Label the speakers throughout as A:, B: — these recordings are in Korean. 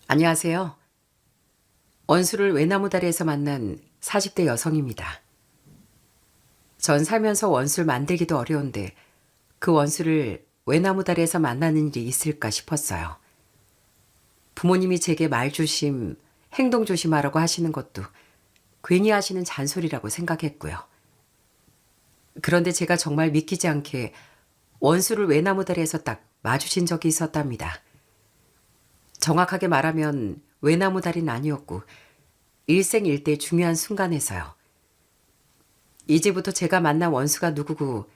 A: 안녕하세요. 원수를 외나무다리에서 만난 40대 여성입니다. 전 살면서 원수를 만들기도 어려운데 그 원수를 외나무다리에서 만나는 일이 있을까 싶었어요. 부모님이 제게 말조심, 행동 조심하라고 하시는 것도 괜히 하시는 잔소리라고 생각했고요. 그런데 제가 정말 믿기지 않게 원수를 외나무다리에서 딱 마주친 적이 있었답니다. 정확하게 말하면 외나무다리는 아니었고 일생일대 중요한 순간에서요. 이제부터 제가 만난 원수가 누구고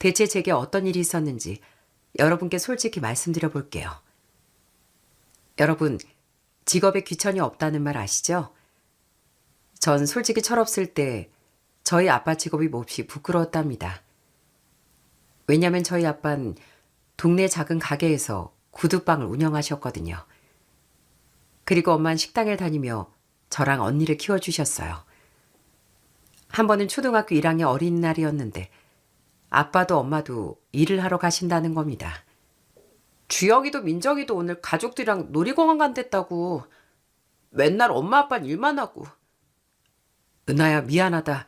A: 대체 제게 어떤 일이 있었는지 여러분께 솔직히 말씀드려 볼게요. 여러분, 직업에 귀천이 없다는 말 아시죠? 전 솔직히 철없을 때 저희 아빠 직업이 몹시 부끄러웠답니다. 왜냐면 저희 아빠는 동네 작은 가게에서 구두방을 운영하셨거든요. 그리고 엄마는 식당을 다니며 저랑 언니를 키워주셨어요. 한 번은 초등학교 1학년 어린이날이었는데 아빠도 엄마도 일을 하러 가신다는 겁니다. 주영이도 민정이도 오늘 가족들이랑 놀이공원 간댔다고. 맨날 엄마 아빠는 일만 하고. 은하야 미안하다.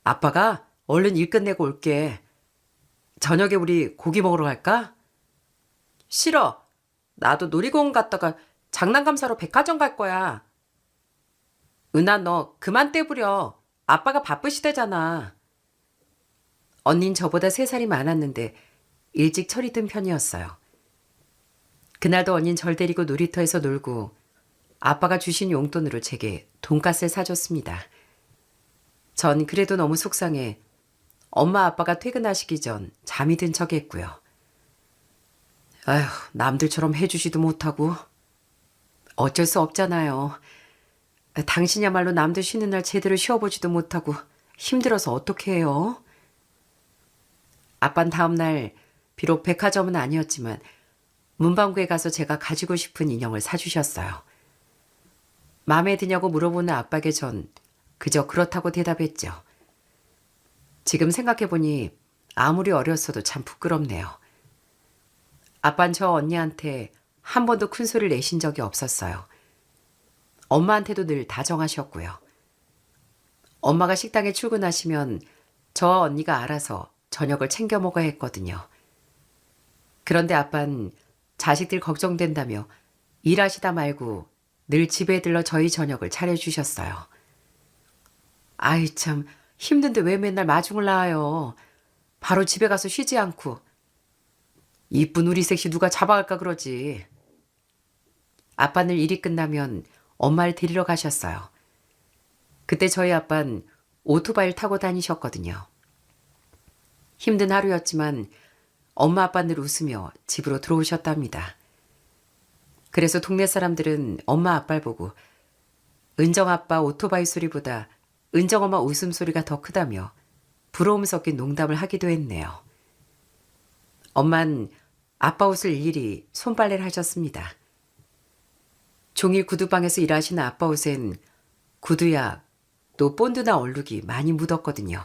A: 아빠가 얼른 일 끝내고 올게. 저녁에 우리 고기 먹으러 갈까? 싫어. 나도 놀이공원 갔다가 장난감 사러 백화점 갈 거야. 은하 너 그만 떼부려. 아빠가 바쁘시대잖아. 언닌 저보다 3살이 많았는데 일찍 철이 든 편이었어요. 그날도 언닌 절 데리고 놀이터에서 놀고 아빠가 주신 용돈으로 제게 돈가스를 사줬습니다. 전 그래도 너무 속상해 엄마 아빠가 퇴근하시기 전 잠이 든 척 했고요. 아휴, 남들처럼 해주지도 못하고. 어쩔 수 없잖아요. 당신이야말로 남들 쉬는 날 제대로 쉬어보지도 못하고 힘들어서 어떻게 해요? 아빤 다음날 비록 백화점은 아니었지만 문방구에 가서 제가 가지고 싶은 인형을 사주셨어요. 마음에 드냐고 물어보는 아빠에게 전 그저 그렇다고 대답했죠. 지금 생각해보니 아무리 어렸어도 참 부끄럽네요. 아빤 저 언니한테 한 번도 큰 소리를 내신 적이 없었어요. 엄마한테도 늘 다정하셨고요. 엄마가 식당에 출근하시면 저와 언니가 알아서 저녁을 챙겨 먹어야 했거든요. 그런데 아빤 자식들 걱정된다며 일하시다 말고 늘 집에 들러 저희 저녁을 차려주셨어요. 아이 참 힘든데 왜 맨날 마중을 나와요. 바로 집에 가서 쉬지 않고. 이쁜 우리 셋이 누가 잡아갈까 그러지. 아빠는 일이 끝나면 엄마를 데리러 가셨어요. 그때 저희 아빠는 오토바이를 타고 다니셨거든요. 힘든 하루였지만 엄마 아빠 늘 웃으며 집으로 들어오셨답니다. 그래서 동네 사람들은 엄마 아빠를 보고 은정 아빠 오토바이 소리보다 은정 엄마 웃음소리가 더 크다며 부러움 섞인 농담을 하기도 했네요. 엄만 아빠 옷을 일일이 손빨래를 하셨습니다. 종일 구두방에서 일하시는 아빠 옷엔 구두약 또 본드나 얼룩이 많이 묻었거든요.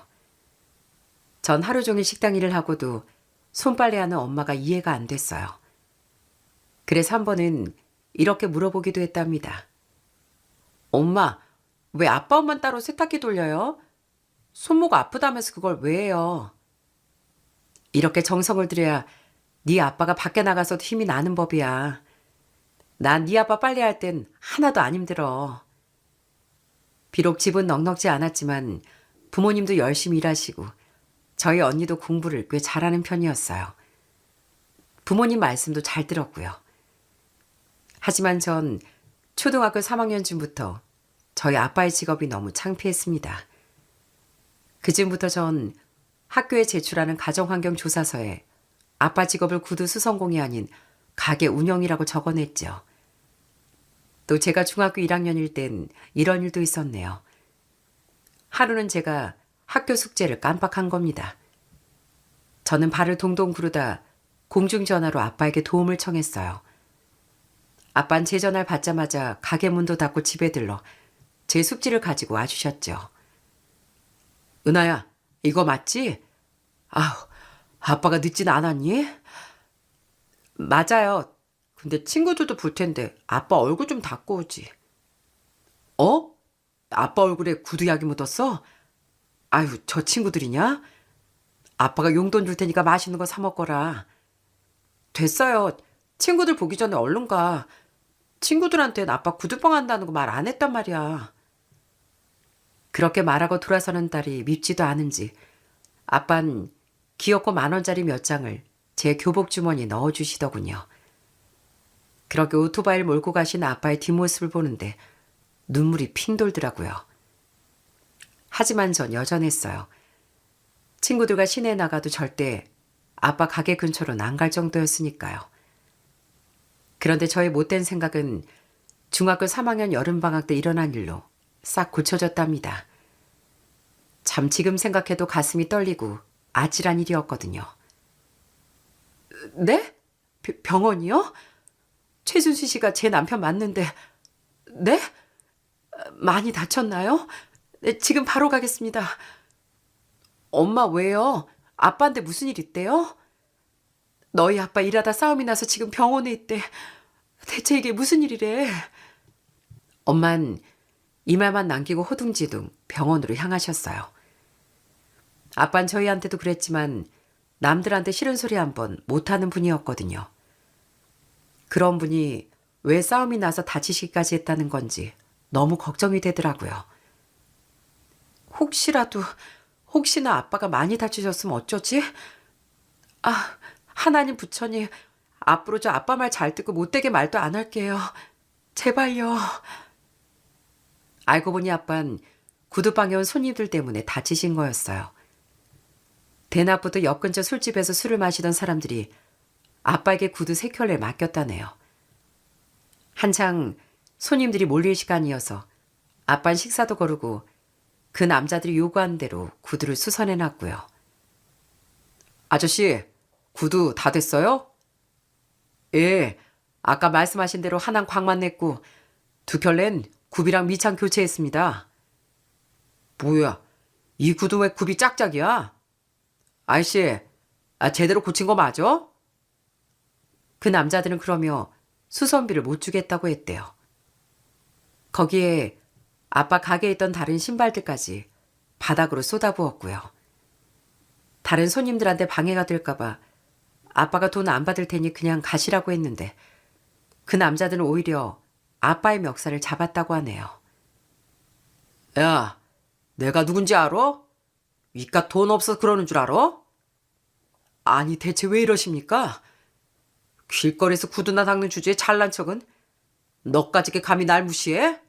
A: 전 하루 종일 식당 일을 하고도 손빨래하는 엄마가 이해가 안 됐어요. 그래서 한 번은 이렇게 물어보기도 했답니다. 엄마, 왜 아빠 옷만 따로 세탁기 돌려요? 손목 아프다면서 그걸 왜 해요? 이렇게 정성을 들여야 네 아빠가 밖에 나가서도 힘이 나는 법이야. 난 네 아빠 빨래할 땐 하나도 안 힘들어. 비록 집은 넉넉지 않았지만 부모님도 열심히 일하시고 저희 언니도 공부를 꽤 잘하는 편이었어요. 부모님 말씀도 잘 들었고요. 하지만 전 초등학교 3학년쯤부터 저희 아빠의 직업이 너무 창피했습니다. 그쯤부터 전 학교에 제출하는 가정환경조사서에 아빠 직업을 구두 수성공이 아닌 가게 운영이라고 적어냈죠. 또 제가 중학교 1학년일 땐 이런 일도 있었네요. 하루는 제가 학교 숙제를 깜빡한 겁니다. 저는 발을 동동 구르다 공중전화로 아빠에게 도움을 청했어요. 아빠는 제 전화를 받자마자 가게 문도 닫고 집에 들러 제 숙지를 가지고 와주셨죠. 은하야, 이거 맞지? 아우, 아빠가 늦진 않았니? 맞아요. 근데 친구들도 볼 텐데 아빠 얼굴 좀 닦고 오지. 어? 아빠 얼굴에 구두약이 묻었어? 아유, 저 친구들이냐? 아빠가 용돈 줄 테니까 맛있는 거 사 먹거라. 됐어요. 친구들 보기 전에 얼른 가. 친구들한텐 아빠 구두방 한다는 거 말 안 했단 말이야. 그렇게 말하고 돌아서는 딸이 밉지도 않은지 아빤 귀엽고 10,000원짜리 몇 장을 제 교복 주머니에 넣어주시더군요. 그렇게 오토바이를 몰고 가신 아빠의 뒷모습을 보는데 눈물이 핑 돌더라고요. 하지만 전 여전했어요. 친구들과 시내에 나가도 절대 아빠 가게 근처로는 안 갈 정도였으니까요. 그런데 저의 못된 생각은 중학교 3학년 여름방학 때 일어난 일로 싹 고쳐졌답니다. 참 지금 생각해도 가슴이 떨리고 아찔한 일이었거든요. 네? 병원이요? 최준수 씨가 제 남편 맞는데, 네? 많이 다쳤나요? 네, 지금 바로 가겠습니다. 엄마 왜요? 아빠한테 무슨 일 있대요? 너희 아빠 일하다 싸움이 나서 지금 병원에 있대. 대체 이게 무슨 일이래? 엄만 이 말만 남기고 호둥지둥 병원으로 향하셨어요. 아빤 저희한테도 그랬지만 남들한테 싫은 소리 한 번 못하는 분이었거든요. 그런 분이 왜 싸움이 나서 다치시기까지 했다는 건지 너무 걱정이 되더라고요. 혹시나 아빠가 많이 다치셨으면 어쩌지? 아, 하나님 부처님, 앞으로 저 아빠 말 잘 듣고 못되게 말도 안 할게요. 제발요. 알고 보니 아빤 구두방에 온 손님들 때문에 다치신 거였어요. 대낮부터 역 근처 술집에서 술을 마시던 사람들이 아빠에게 구두 3켤레를 맡겼다네요. 한창 손님들이 몰릴 시간이어서 아빤 식사도 거르고 그 남자들이 요구한 대로 구두를 수선해놨고요. 아저씨, 구두 다 됐어요? 예, 아까 말씀하신 대로 하나는 광만 냈고 2켤레는 굽이랑 밑창 교체했습니다. 뭐야, 이 구두 왜 굽이 짝짝이야? 아이씨, 제대로 고친 거 맞아? 그 남자들은 그러며 수선비를 못 주겠다고 했대요. 거기에 아빠 가게에 있던 다른 신발들까지 바닥으로 쏟아부었고요. 다른 손님들한테 방해가 될까봐 아빠가 돈 안 받을 테니 그냥 가시라고 했는데 그 남자들은 오히려 아빠의 멱살을 잡았다고 하네요. 야, 내가 누군지 알아? 위가 돈 없어서 그러는 줄 알아? 아니 대체 왜 이러십니까? 길거리에서 구두나 닦는 주제에 잘난 척은 너까지 감히 날 무시해?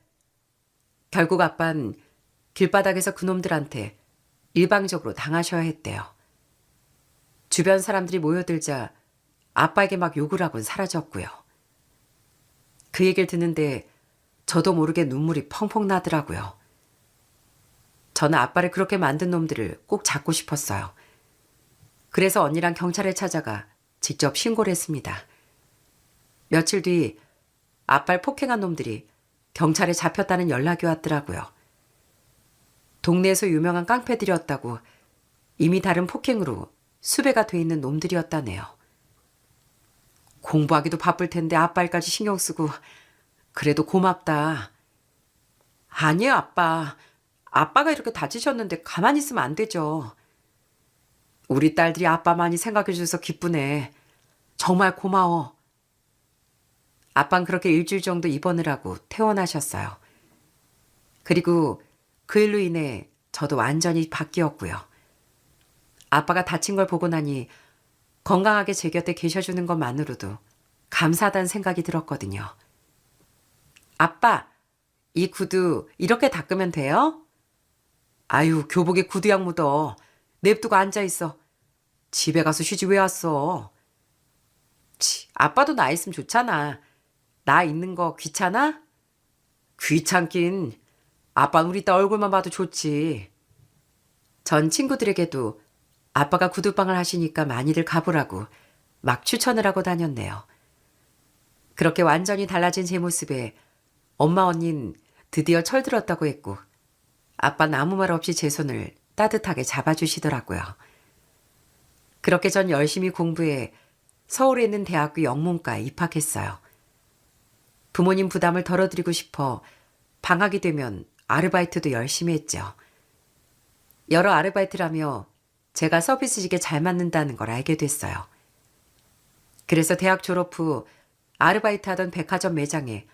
A: 결국 아빤 길바닥에서 그놈들한테 일방적으로 당하셔야 했대요. 주변 사람들이 모여들자 아빠에게 막 욕을 하곤 사라졌고요. 그 얘기를 듣는데 저도 모르게 눈물이 펑펑 나더라고요. 저는 아빠를 그렇게 만든 놈들을 꼭 잡고 싶었어요. 그래서 언니랑 경찰에 찾아가 직접 신고를 했습니다. 며칠 뒤 아빠를 폭행한 놈들이 경찰에 잡혔다는 연락이 왔더라고요. 동네에서 유명한 깡패들이었다고 이미 다른 폭행으로 수배가 돼 있는 놈들이었다네요. 공부하기도 바쁠 텐데 아빠 일까지 신경 쓰고 그래도 고맙다. 아니에요, 아빠. 아빠가 이렇게 다치셨는데 가만히 있으면 안 되죠. 우리 딸들이 아빠 많이 생각해 줘서 기쁘네. 정말 고마워. 아빠는 그렇게 일주일 정도 입원을 하고 퇴원하셨어요. 그리고 그 일로 인해 저도 완전히 바뀌었고요. 아빠가 다친 걸 보고 나니 건강하게 제 곁에 계셔주는 것만으로도 감사하다는 생각이 들었거든요. 아빠, 이 구두 이렇게 닦으면 돼요? 아유, 교복에 구두약 묻어. 냅두고 앉아있어. 집에 가서 쉬지 왜 왔어? 아빠도 나 있으면 좋잖아. 나 있는 거 귀찮아? 귀찮긴. 아빠는 우리 딸 얼굴만 봐도 좋지. 전 친구들에게도 아빠가 구두방을 하시니까 많이들 가보라고 막 추천을 하고 다녔네요. 그렇게 완전히 달라진 제 모습에 엄마 언니는 드디어 철들었다고 했고 아빠는 아무 말 없이 제 손을 따뜻하게 잡아주시더라고요. 그렇게 전 열심히 공부해 서울에 있는 대학교 영문과에 입학했어요. 부모님 부담을 덜어드리고 싶어 방학이 되면 아르바이트도 열심히 했죠. 여러 아르바이트를 하며 제가 서비스직에 잘 맞는다는 걸 알게 됐어요. 그래서 대학 졸업 후 아르바이트 하던 백화점 매장에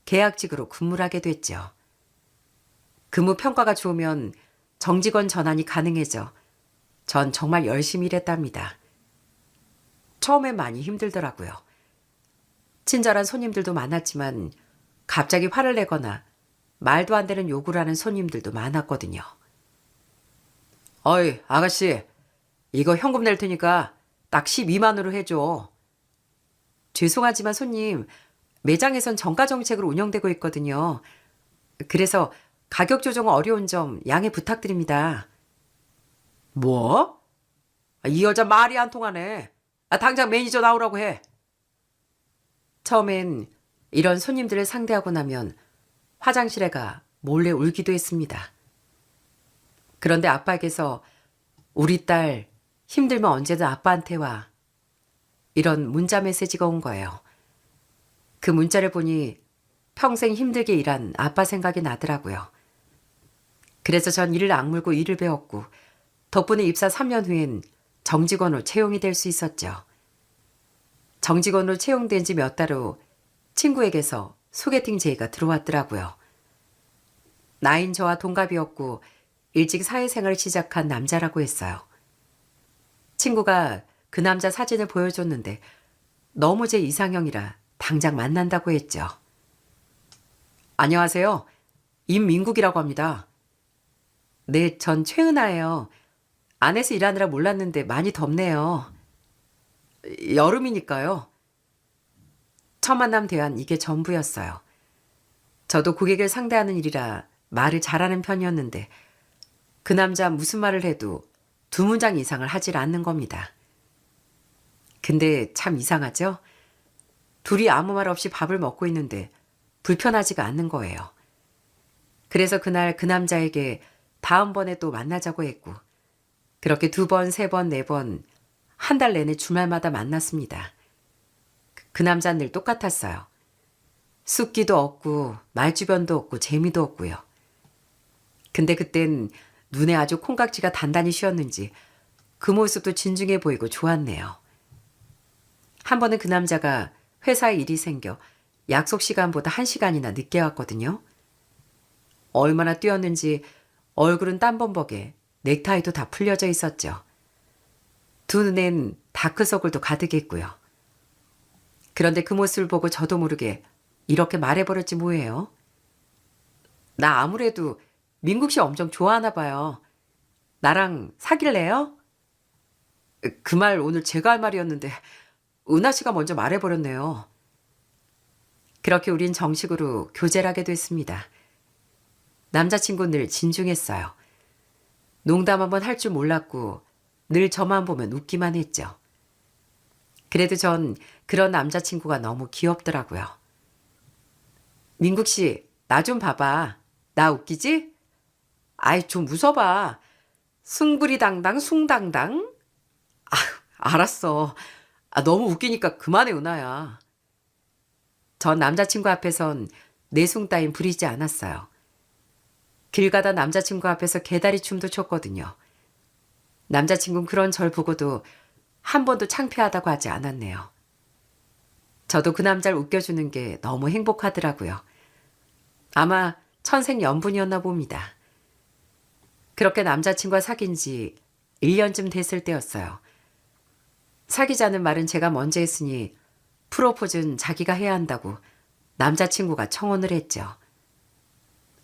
A: 계약직으로 근무를 하게 됐죠. 근무 평가가 좋으면 정직원 전환이 가능해져 전 정말 열심히 일했답니다. 처음엔 많이 힘들더라고요. 친절한 손님들도 많았지만 갑자기 화를 내거나 말도 안 되는 요구를 하는 손님들도 많았거든요. 어이, 아가씨, 이거 현금 낼 테니까 딱 12만으로 해줘. 죄송하지만 손님, 매장에선 정가 정책으로 운영되고 있거든요. 그래서 가격 조정은 어려운 점 양해 부탁드립니다. 뭐? 이 여자 말이 안 통하네. 당장 매니저 나오라고 해. 처음엔 이런 손님들을 상대하고 나면 화장실에 가 몰래 울기도 했습니다. 그런데 아빠에게서 우리 딸 힘들면 언제든 아빠한테 와. 이런 문자 메시지가 온 거예요. 그 문자를 보니 평생 힘들게 일한 아빠 생각이 나더라고요. 그래서 전 이를 악물고 일을 배웠고 덕분에 입사 3년 후엔 정직원으로 채용이 될 수 있었죠. 정직원으로 채용된 지 몇 달 후 친구에게서 소개팅 제의가 들어왔더라고요. 나이는 저와 동갑이었고 일찍 사회생활을 시작한 남자라고 했어요. 친구가 그 남자 사진을 보여줬는데 너무 제 이상형이라 당장 만난다고 했죠. 안녕하세요. 임민국이라고 합니다. 네, 전 최은아예요. 안에서 일하느라 몰랐는데 많이 덥네요. 여름이니까요. 첫 만남 대화는 이게 전부였어요. 저도 고객을 상대하는 일이라 말을 잘하는 편이었는데 그 남자 무슨 말을 해도 2문장 이상을 하질 않는 겁니다. 근데 참 이상하죠? 둘이 아무 말 없이 밥을 먹고 있는데 불편하지가 않는 거예요. 그래서 그날 그 남자에게 다음번에 또 만나자고 했고 그렇게 2번, 3번, 4번 한 달 내내 주말마다 만났습니다. 그 남자는 늘 똑같았어요. 숫기도 없고 말주변도 없고 재미도 없고요. 근데 그땐 눈에 아주 콩깍지가 단단히 씌었는지 그 모습도 진중해 보이고 좋았네요. 한 번은 그 남자가 회사에 일이 생겨 약속 시간보다 1시간이나 늦게 왔거든요. 얼마나 뛰었는지 얼굴은 땀범벅에 넥타이도 다 풀려져 있었죠. 두 눈엔 다크서클도 가득했고요. 그런데 그 모습을 보고 저도 모르게 이렇게 말해버렸지 뭐예요. 나 아무래도 민국 씨 엄청 좋아하나 봐요. 나랑 사귈래요? 그 말 오늘 제가 할 말이었는데 은하 씨가 먼저 말해버렸네요. 그렇게 우린 정식으로 교제를 하게 됐습니다. 남자친구는 늘 진중했어요. 농담 한번 할 줄 몰랐고 늘 저만 보면 웃기만 했죠. 그래도 전 그런 남자친구가 너무 귀엽더라고요. 민국 씨, 나 좀 봐봐. 나 웃기지? 아이, 좀 웃어봐. 숭부리당당 숭당당? 아, 알았어. 너무 웃기니까 그만해, 은하야. 전 남자친구 앞에선 내숭 따윈 부리지 않았어요. 길 가다 남자친구 앞에서 개다리 춤도 췄거든요. 남자친구는 그런 절 보고도 한 번도 창피하다고 하지 않았네요. 저도 그 남자를 웃겨주는 게 너무 행복하더라고요. 아마 천생연분이었나 봅니다. 그렇게 남자친구와 사귄 지 1년쯤 됐을 때였어요. 사귀자는 말은 제가 먼저 했으니 프로포즈는 자기가 해야 한다고 남자친구가 청혼을 했죠.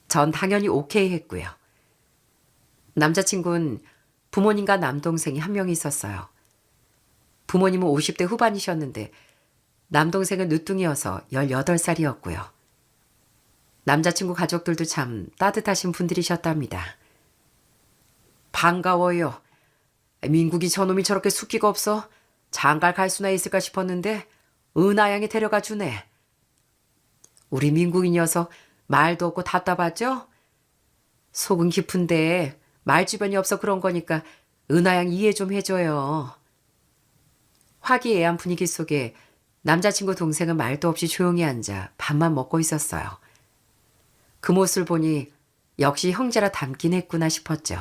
A: 전 당연히 오케이 했고요. 남자친구는 부모님과 남동생이 한 명 있었어요. 부모님은 50대 후반이셨는데 남동생은 늦둥이어서 18살이었고요. 남자친구 가족들도 참 따뜻하신 분들이셨답니다. 반가워요. 민국이 저놈이 저렇게 숫기가 없어 장가를 갈 수나 있을까 싶었는데 은하양이 데려가 주네. 우리 민국이 녀석 말도 없고 답답하죠? 속은 깊은데 말주변이 없어 그런 거니까 은하양 이해 좀 해줘요. 화기애애한 분위기 속에 남자친구 동생은 말도 없이 조용히 앉아 밥만 먹고 있었어요. 그 모습을 보니 역시 형제라 닮긴 했구나 싶었죠.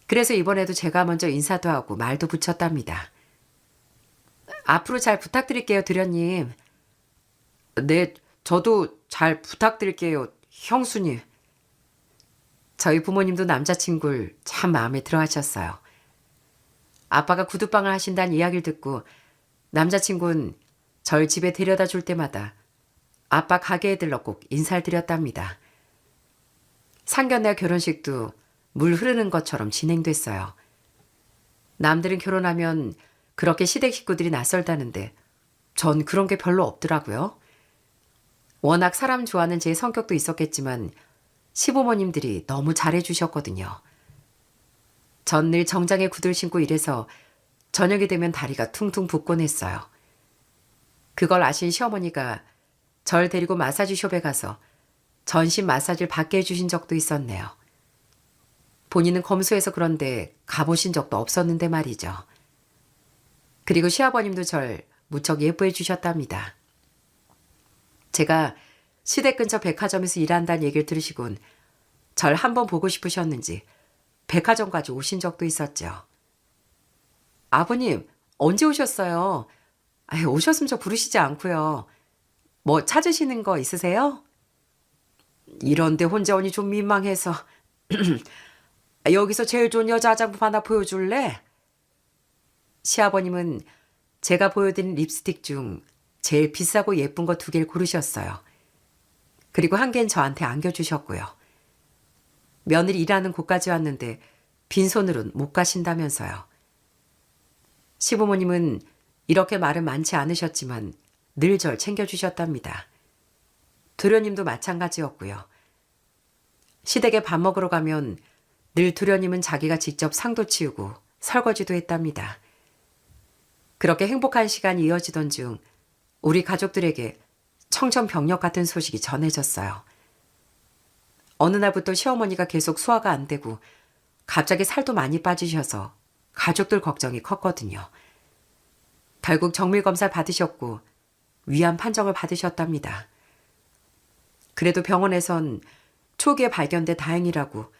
A: 그래서 이번에도 제가 먼저 인사도 하고 말도 붙였답니다. 앞으로 잘 부탁드릴게요, 도련님. 네, 저도 잘 부탁드릴게요, 형수님. 저희 부모님도 남자친구를 참 마음에 들어 하셨어요. 아빠가 구두방을 하신다는 이야기를 듣고 남자친구는 절 집에 데려다 줄 때마다 아빠 가게에 들러 꼭 인사를 드렸답니다. 상견례 결혼식도 물 흐르는 것처럼 진행됐어요. 남들은 결혼하면 그렇게 시댁 식구들이 낯설다는데 전 그런 게 별로 없더라고요. 워낙 사람 좋아하는 제 성격도 있었겠지만 시부모님들이 너무 잘해주셨거든요. 전 늘 정장에 구두를 신고 일해서 저녁이 되면 다리가 퉁퉁 붓곤 했어요. 그걸 아신 시어머니가 절 데리고 마사지숍에 가서 전신 마사지를 받게 해주신 적도 있었네요. 본인은 검소해서 그런데 가보신 적도 없었는데 말이죠. 그리고 시아버님도 절 무척 예뻐해 주셨답니다. 제가 시댁 근처 백화점에서 일한다는 얘기를 들으시곤 절 한번 보고 싶으셨는지 백화점까지 오신 적도 있었죠. 아버님, 언제 오셨어요? 오셨으면 저 부르시지 않고요. 뭐 찾으시는 거 있으세요? 이런데 혼자 오니 좀 민망해서. 여기서 제일 좋은 여자 화장품 하나 보여줄래? 시아버님은 제가 보여드린 립스틱 중 제일 비싸고 예쁜 거 2개를 고르셨어요. 그리고 한 개는 저한테 안겨주셨고요. 며느리 일하는 곳까지 왔는데 빈손으로는 못 가신다면서요. 시부모님은 이렇게 말은 많지 않으셨지만 늘 절 챙겨주셨답니다. 도련님도 마찬가지였고요. 시댁에 밥 먹으러 가면 늘 도련님은 자기가 직접 상도 치우고 설거지도 했답니다. 그렇게 행복한 시간이 이어지던 중 우리 가족들에게 청천벽력 같은 소식이 전해졌어요. 어느 날부터 시어머니가 계속 소화가 안 되고 갑자기 살도 많이 빠지셔서 가족들 걱정이 컸거든요. 결국 정밀검사를 받으셨고 위암 판정을 받으셨답니다. 그래도 병원에선 초기에 발견돼 다행이라고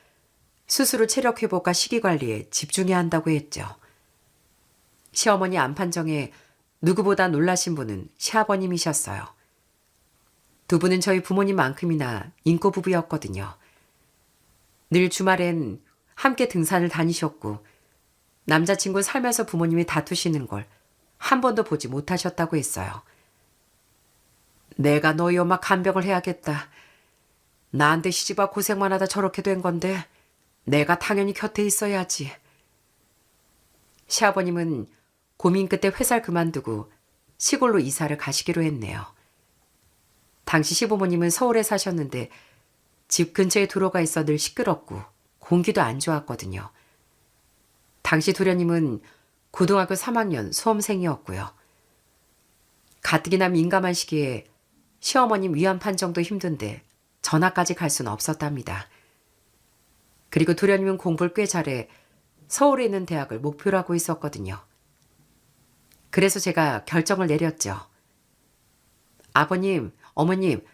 A: 수술 후 체력 회복과 식이 관리에 집중해야 한다고 했죠. 시어머니 암 판정에 누구보다 놀라신 분은 시아버님이셨어요. 2분은 저희 부모님만큼이나 인고 부부였거든요. 늘 주말엔 함께 등산을 다니셨고 남자친구 살면서 부모님이 다투시는 걸 한 번도 보지 못하셨다고 했어요. 내가 너희 엄마 간병을 해야겠다. 나한테 시집와 고생만 하다 저렇게 된 건데 내가 당연히 곁에 있어야지. 시아버님은 고민 끝에 회사를 그만두고 시골로 이사를 가시기로 했네요. 당시 시부모님은 서울에 사셨는데 집 근처에 도로가 있어 늘 시끄럽고 공기도 안 좋았거든요. 당시 도련님은 고등학교 3학년 수험생이었고요. 가뜩이나 민감한 시기에 시어머님 위암 판정도 힘든데 전학까지 갈 수는 없었답니다. 그리고 도련님은 공부를 꽤 잘해 서울에 있는 대학을 목표로 하고 있었거든요. 그래서 제가 결정을 내렸죠. 아버님, 어머님,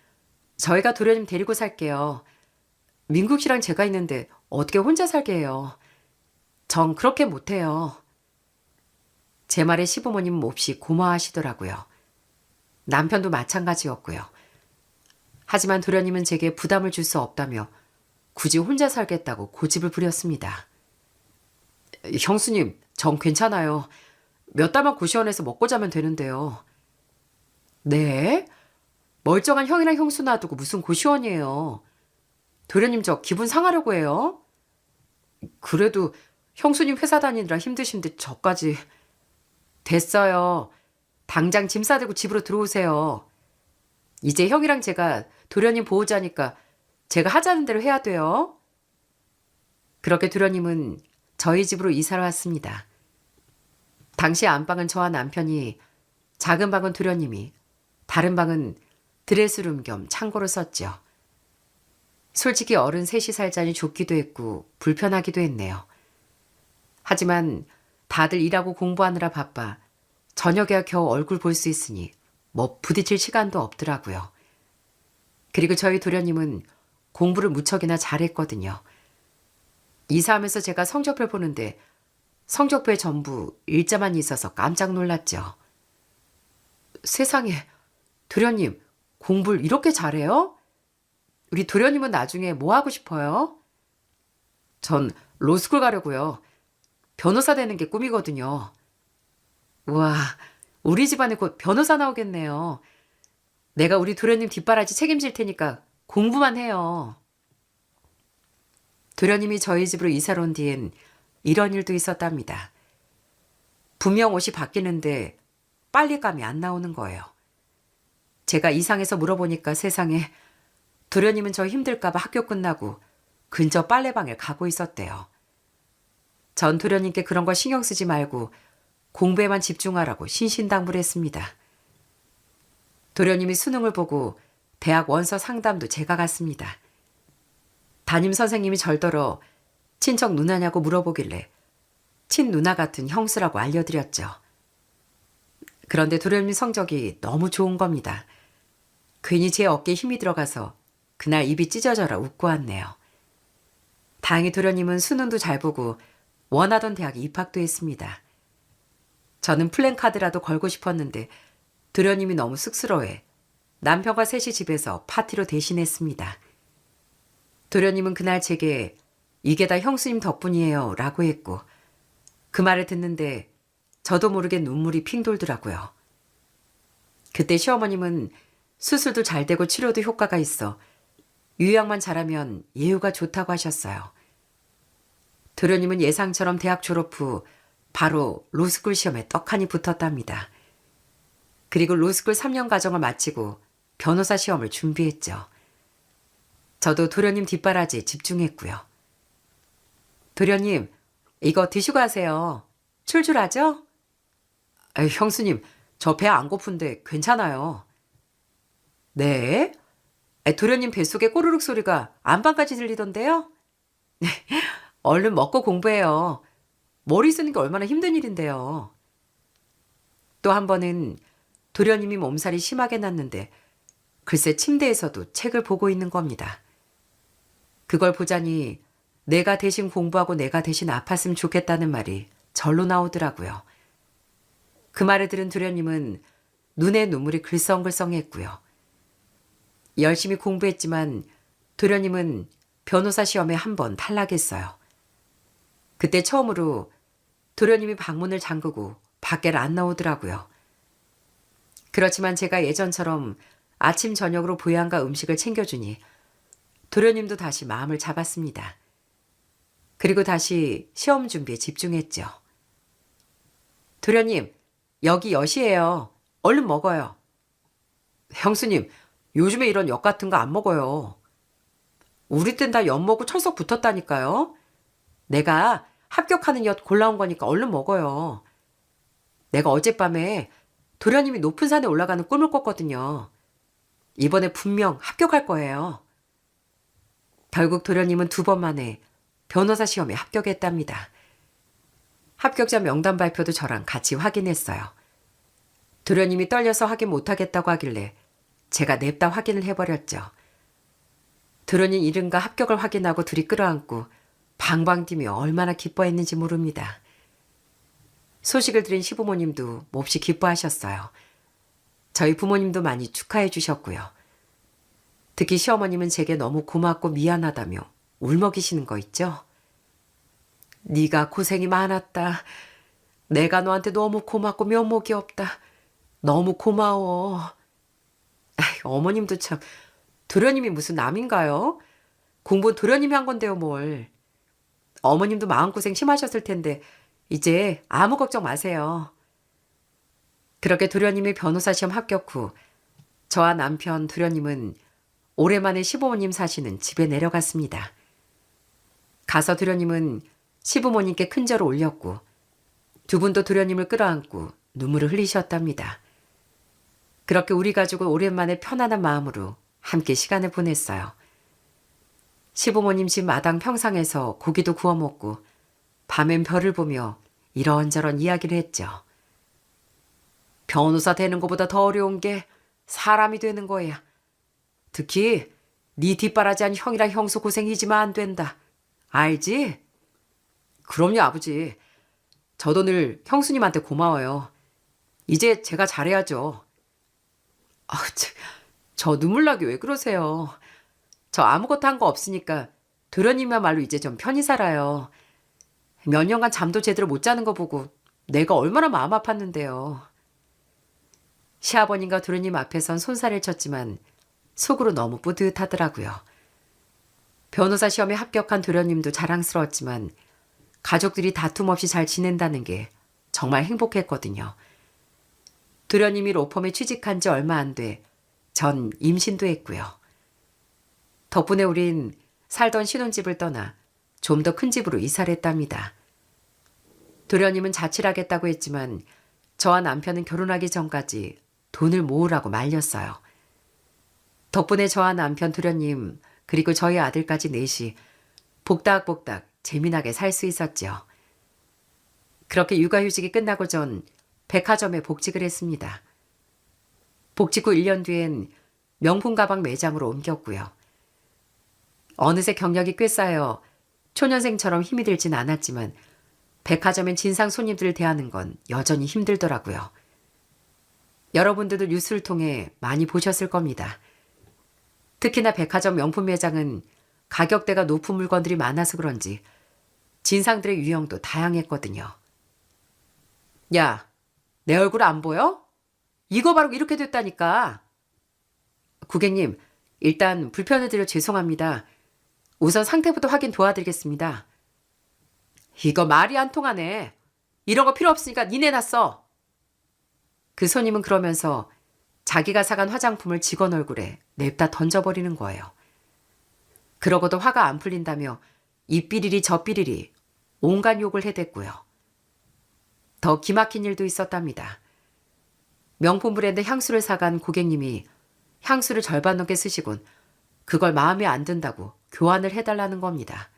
A: 저희가 도련님 데리고 살게요. 민국 씨랑 제가 있는데 어떻게 혼자 살게 해요. 전 그렇게 못해요. 제 말에 시부모님은 몹시 고마워하시더라고요. 남편도 마찬가지였고요. 하지만 도련님은 제게 부담을 줄 수 없다며 굳이 혼자 살겠다고 고집을 부렸습니다. 형수님, 전 괜찮아요. 몇 달만 고시원에서 먹고 자면 되는데요. 네? 멀쩡한 형이랑 형수 놔두고 무슨 고시원이에요. 도련님 저 기분 상하려고 해요? 그래도 형수님 회사 다니느라 힘드신데 저까지. 됐어요. 당장 짐 싸들고 집으로 들어오세요. 이제 형이랑 제가 도련님 보호자니까 제가 하자는 대로 해야 돼요. 그렇게 도련님은 저희 집으로 이사를 왔습니다. 당시 안방은 저와 남편이, 작은 방은 도련님이, 다른 방은 드레스룸 겸 창고로 썼죠. 솔직히 어른 셋이 살자니 좋기도 했고 불편하기도 했네요. 하지만 다들 일하고 공부하느라 바빠 저녁에야 겨우 얼굴 볼 수 있으니 뭐 부딪힐 시간도 없더라고요. 그리고 저희 도련님은 공부를 무척이나 잘했거든요. 이사하면서 제가 성적표 보는데 성적표에 전부 일자만 있어서 깜짝 놀랐죠. 세상에, 도련님 공부를 이렇게 잘해요? 우리 도련님은 나중에 뭐 하고 싶어요? 전 로스쿨 가려고요. 변호사 되는 게 꿈이거든요. 우와, 우리 집안에 곧 변호사 나오겠네요. 내가 우리 도련님 뒷바라지 책임질 테니까 공부만 해요. 도련님이 저희 집으로 이사를 온 뒤엔 이런 일도 있었답니다. 분명 옷이 바뀌는데 빨랫감이 안 나오는 거예요. 제가 이상해서 물어보니까 세상에 도련님은 저 힘들까 봐 학교 끝나고 근처 빨래방에 가고 있었대요. 전 도련님께 그런 거 신경 쓰지 말고 공부에만 집중하라고 신신당부했습니다. 도련님이 수능을 보고 대학 원서 상담도 제가 갔습니다. 담임 선생님이 절더러 친척 누나냐고 물어보길래 친누나 같은 형수라고 알려드렸죠. 그런데 도련님 성적이 너무 좋은 겁니다. 괜히 제 어깨에 힘이 들어가서 그날 입이 찢어져라 웃고 왔네요. 다행히 도련님은 수능도 잘 보고 원하던 대학에 입학도 했습니다. 저는 플랜카드라도 걸고 싶었는데 도련님이 너무 쑥스러워해 남편과 셋이 집에서 파티로 대신했습니다. 도련님은 그날 제게 이게 다 형수님 덕분이에요 라고 했고 그 말을 듣는데 저도 모르게 눈물이 핑 돌더라고요. 그때 시어머님은 수술도 잘 되고 치료도 효과가 있어 유의학만 잘하면 예후가 좋다고 하셨어요. 도련님은 예상처럼 대학 졸업 후 바로 로스쿨 시험에 떡하니 붙었답니다. 그리고 로스쿨 3년 과정을 마치고 변호사 시험을 준비했죠. 저도 도련님 뒷바라지에 집중했고요. 도련님, 이거 드시고 가세요. 출출하죠? 형수님, 저 배 안 고픈데 괜찮아요. 네? 도련님 뱃속에 꼬르륵 소리가 안방까지 들리던데요? 얼른 먹고 공부해요. 머리 쓰는 게 얼마나 힘든 일인데요. 또 한 번은 도련님이 몸살이 심하게 났는데 글쎄 침대에서도 책을 보고 있는 겁니다. 그걸 보자니 내가 대신 공부하고 내가 대신 아팠으면 좋겠다는 말이 절로 나오더라고요. 그 말을 들은 도련님은 눈에 눈물이 글썽글썽했고요. 열심히 공부했지만 도련님은 변호사 시험에 한 번 탈락했어요. 그때 처음으로 도련님이 방문을 잠그고 밖에를 안 나오더라고요. 그렇지만 제가 예전처럼 아침 저녁으로 보양과 음식을 챙겨주니 도련님도 다시 마음을 잡았습니다. 그리고 다시 시험 준비에 집중했죠. 도련님, 여기 엿이에요. 얼른 먹어요. 형수님, 요즘에 이런 엿 같은 거 안 먹어요. 우리 땐 다 엿 먹고 철석 붙었다니까요. 내가 합격하는 엿 골라온 거니까 얼른 먹어요. 내가 어젯밤에 도련님이 높은 산에 올라가는 꿈을 꿨거든요. 이번에 분명 합격할 거예요. 결국 도련님은 2번 만에 변호사 시험에 합격했답니다. 합격자 명단 발표도 저랑 같이 확인했어요. 도련님이 떨려서 확인 못하겠다고 하길래 제가 냅다 확인을 해버렸죠. 도련님 이름과 합격을 확인하고 둘이 끌어안고 방방 뛰며 얼마나 기뻐했는지 모릅니다. 소식을 들은 시부모님도 몹시 기뻐하셨어요. 저희 부모님도 많이 축하해 주셨고요. 특히 시어머님은 제게 너무 고맙고 미안하다며 울먹이시는 거 있죠? 네가 고생이 많았다. 내가 너한테 너무 고맙고 면목이 없다. 너무 고마워. 어머님도 참 도련님이 무슨 남인가요? 공부는 도련님이 한 건데요 뭘. 어머님도 마음고생 심하셨을 텐데 이제 아무 걱정 마세요. 그렇게 도련님이 변호사 시험 합격 후 저와 남편 도련님은 오랜만에 시부모님 사시는 집에 내려갔습니다. 가서 도련님은 시부모님께 큰 절을 올렸고 2분도 도련님을 끌어안고 눈물을 흘리셨답니다. 그렇게 우리 가족은 오랜만에 편안한 마음으로 함께 시간을 보냈어요. 시부모님 집 마당 평상에서 고기도 구워 먹고 밤엔 별을 보며 이런저런 이야기를 했죠. 변호사 되는 것보다 더 어려운 게 사람이 되는 거야. 특히 네 뒷바라지한 형이랑 형수 고생이지만 안 된다. 알지? 그럼요, 아버지. 저도 늘 형수님한테 고마워요. 이제 제가 잘해야죠. 아, 저 눈물 나게 왜 그러세요? 저 아무것도 한 거 없으니까 도련님이야말로 이제 좀 편히 살아요. 몇 년간 잠도 제대로 못 자는 거 보고 내가 얼마나 마음 아팠는데요. 시아버님과 도련님 앞에선 손살을 쳤지만 속으로 너무 뿌듯하더라고요. 변호사 시험에 합격한 도련님도 자랑스러웠지만 가족들이 다툼 없이 잘 지낸다는 게 정말 행복했거든요. 도련님이 로펌에 취직한 지 얼마 안 돼 전 임신도 했고요. 덕분에 우린 살던 신혼집을 떠나 좀 더 큰 집으로 이사를 했답니다. 도련님은 자취하겠다고 했지만 저와 남편은 결혼하기 전까지 돈을 모으라고 말렸어요. 덕분에 저와 남편 도련님 그리고 저희 아들까지 넷이 복닥복닥 재미나게 살 수 있었죠. 그렇게 육아휴직이 끝나고 전 백화점에 복직을 했습니다. 복직 후 1년 뒤엔 명품 가방 매장으로 옮겼고요. 어느새 경력이 꽤 쌓여 초년생처럼 힘이 들진 않았지만 백화점엔 진상 손님들을 대하는 건 여전히 힘들더라고요. 여러분들도 뉴스를 통해 많이 보셨을 겁니다. 특히나 백화점 명품 매장은 가격대가 높은 물건들이 많아서 그런지 진상들의 유형도 다양했거든요. 야, 내 얼굴 안 보여? 이거 바로 이렇게 됐다니까. 고객님, 일단 불편을 드려 죄송합니다. 우선 상태부터 확인 도와드리겠습니다. 이거 말이 안 통하네. 이런 거 필요 없으니까 니네 놨어. 그 손님은 그러면서 자기가 사간 화장품을 직원 얼굴에 냅다 던져버리는 거예요. 그러고도 화가 안 풀린다며 이 삐리리 저 삐리리 온갖 욕을 해댔고요. 더 기막힌 일도 있었답니다. 명품 브랜드 향수를 사간 고객님이 향수를 절반 넘게 쓰시곤 그걸 마음에 안 든다고 교환을 해달라는 겁니다.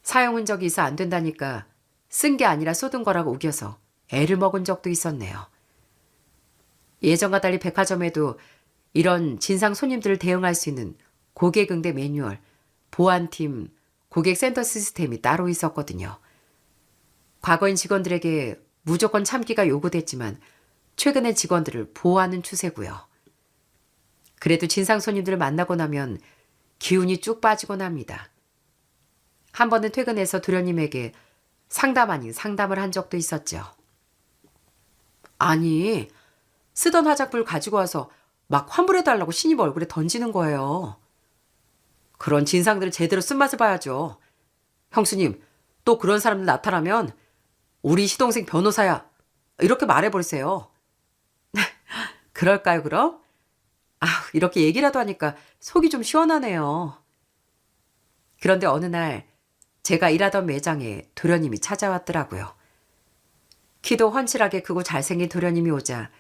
A: 사용 흔적이 있어 안 된다니까 쓴 게 아니라 쏟은 거라고 우겨서 애를 먹은 적도 있었네요. 예전과 달리 백화점에도 이런 진상 손님들을 대응할 수 있는 고객응대 매뉴얼, 보안팀, 고객센터 시스템이 따로 있었거든요. 과거엔 직원들에게 무조건 참기가 요구됐지만 최근엔 직원들을 보호하는 추세고요. 그래도 진상 손님들을 만나고 나면 기운이 쭉 빠지곤 합니다. 한 번은 퇴근해서 도련님에게 상담 아닌 상담을 한 적도 있었죠. 아니, 쓰던 화장품을 가지고 와서 막 환불해달라고 신입 얼굴에 던지는 거예요. 그런 진상들을 제대로 쓴맛을 봐야죠. 형수님, 또 그런 사람들 나타나면 우리 시동생 변호사야. 이렇게 말해버리세요. 그럴까요, 그럼? 이렇게 얘기라도 하니까 속이 좀 시원하네요. 그런데 어느 날 제가 일하던 매장에 도련님이 찾아왔더라고요. 키도 훤칠하게 크고 잘생긴 도련님이 오자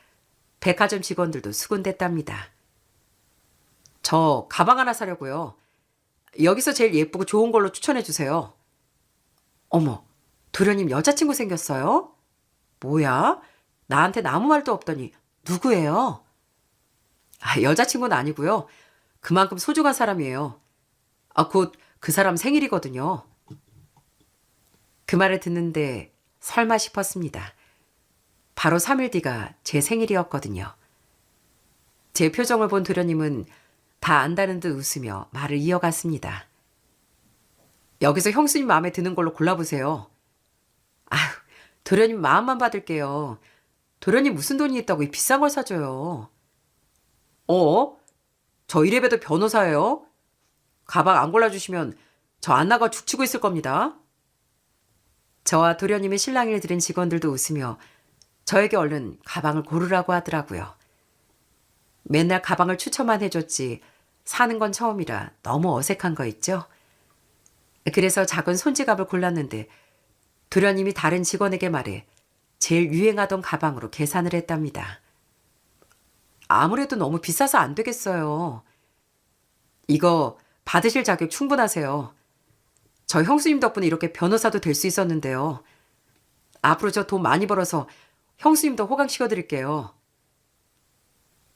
A: 백화점 직원들도 수군댔답니다. 저 가방 하나 사려고요. 여기서 제일 예쁘고 좋은 걸로 추천해 주세요. 어머, 도련님 여자친구 생겼어요? 뭐야? 나한테는 아무 말도 없더니 누구예요? 여자친구는 아니고요. 그만큼 소중한 사람이에요. 곧 그 사람 생일이거든요. 그 말을 듣는데 설마 싶었습니다. 바로 3일 뒤가 제 생일이었거든요. 제 표정을 본 도련님은 다 안다는 듯 웃으며 말을 이어갔습니다. 여기서 형수님 마음에 드는 걸로 골라보세요. 도련님 마음만 받을게요. 도련님 무슨 돈이 있다고 이 비싼 걸 사줘요. 저 이래봬도 변호사예요. 가방 안 골라주시면 저 안 나가 죽치고 있을 겁니다. 저와 도련님의 실랑이를 들은 직원들도 웃으며 저에게 얼른 가방을 고르라고 하더라고요. 맨날 가방을 추천만 해줬지 사는 건 처음이라 너무 어색한 거 있죠? 그래서 작은 손지갑을 골랐는데 도련님이 다른 직원에게 말해 제일 유행하던 가방으로 계산을 했답니다. 아무래도 너무 비싸서 안 되겠어요. 이거 받으실 자격 충분하세요. 저 형수님 덕분에 이렇게 변호사도 될 수 있었는데요. 앞으로 저 돈 많이 벌어서 형수님도 호강시켜드릴게요.